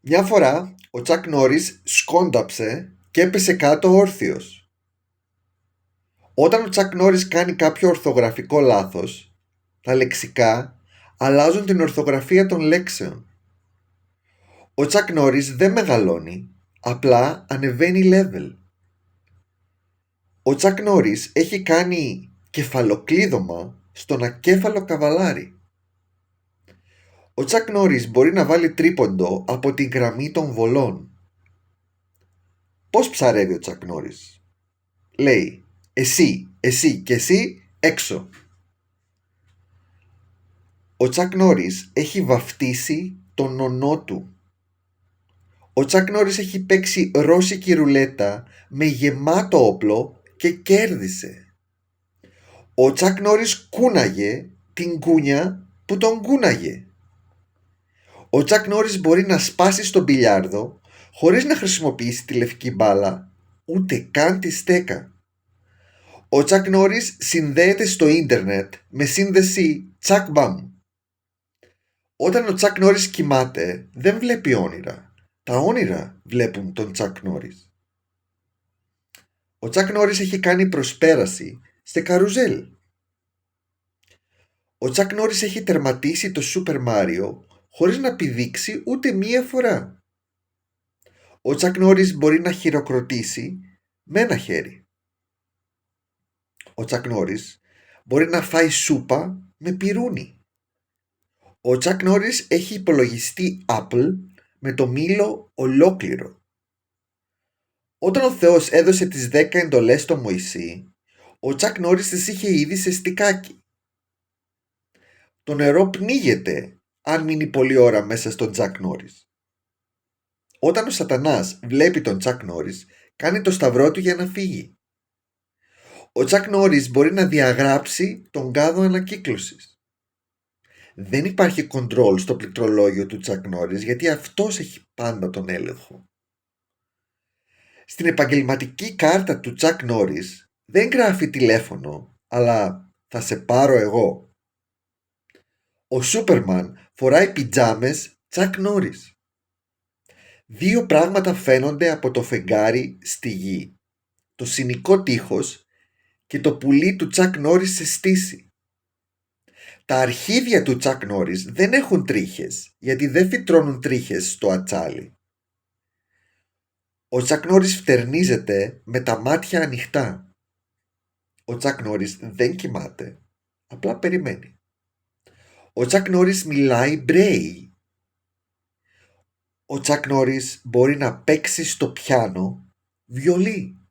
Μια φορά ο Τσακ Νόρις σκόνταψε και έπεσε κάτω όρθιος. Όταν ο Τσακ Νόρις κάνει κάποιο ορθογραφικό λάθος, τα λεξικά αλλάζουν την ορθογραφία των λέξεων. Ο Τσακ Νόρις δεν μεγαλώνει, απλά ανεβαίνει level. Ο Τσακ Νόρις έχει κάνει κεφαλοκλείδωμα στον ακέφαλο καβαλάρι. Ο Τσακ Νόρις μπορεί να βάλει τρίποντο από τη γραμμή των βολών. Πώς ψαρεύει ο Τσακ Νόρις? Λέει εσύ και εσύ έξω. Ο Τσακ Νόρις έχει βαφτίσει τον νονό του. Ο Τσακ Νόρις έχει παίξει ρώσικη ρουλέτα με γεμάτο όπλο και κέρδισε. Ο Τσακ Νόρις κούναγε την κούνια που τον κούναγε. Ο Τσακ Νόρις μπορεί να σπάσει στον μπιλιάρδο χωρίς να χρησιμοποιήσει τη λευκή μπάλα, ούτε καν τη στέκα. Ο Τσακ Νόρις συνδέεται στο ίντερνετ με σύνδεση Τσακ Μπαμ. Όταν ο Τσακ Νόρις κοιμάται, δεν βλέπει όνειρα. Τα όνειρα βλέπουν τον Τσακ Νόρις. Ο Τσακ Νόρις έχει κάνει προσπέραση σε καρουζέλ. Ο Τσακ Νόρις έχει τερματίσει το Σούπερ Μάριο χωρίς να πηδήξει ούτε μία φορά. Ο Τσακ Νόρις μπορεί να χειροκροτήσει με ένα χέρι. Ο Τσακ Νόρις μπορεί να φάει σούπα με πυρούνι. Ο Τσακ Νόρις έχει υπολογιστή Apple με το μήλο ολόκληρο. Όταν ο Θεός έδωσε τις 10 εντολές στο Μωυσή, ο Τσακ Νόρις τις είχε ήδη σε στικάκι. Το νερό πνίγεται αν μείνει πολλή ώρα μέσα στον Τσακ Νόρις. Όταν ο Σατανάς βλέπει τον Τσακ Νόρις, κάνει το σταυρό του για να φύγει. Ο Τσακ Νόρις μπορεί να διαγράψει τον κάδο ανακύκλωσης. Δεν υπάρχει κοντρόλ στο πληκτρολόγιο του Τσακ Νόρις γιατί αυτός έχει πάντα τον έλεγχο. Στην επαγγελματική κάρτα του Τσακ Νόρις δεν γράφει τηλέφωνο, αλλά θα σε πάρω εγώ. Ο Σούπερμαν φοράει πιτζάμες Τσακ Νόρις. Δύο πράγματα φαίνονται από το φεγγάρι στη γη. Το συνικό τείχος και το πουλί του Τσακ Νόρις σε στήση. Τα αρχίδια του Τσακ Νόρις δεν έχουν τρίχες, γιατί δεν φυτρώνουν τρίχες στο ατσάλι. Ο Τσακ Νόρις φτερνίζεται με τα μάτια ανοιχτά. Ο Τσακ Νόρις δεν κοιμάται, απλά περιμένει. Ο Τσακ Νόρις μιλάει μπρέι. Ο Τσακ Νόρις μπορεί να παίξει στο πιάνο βιολί.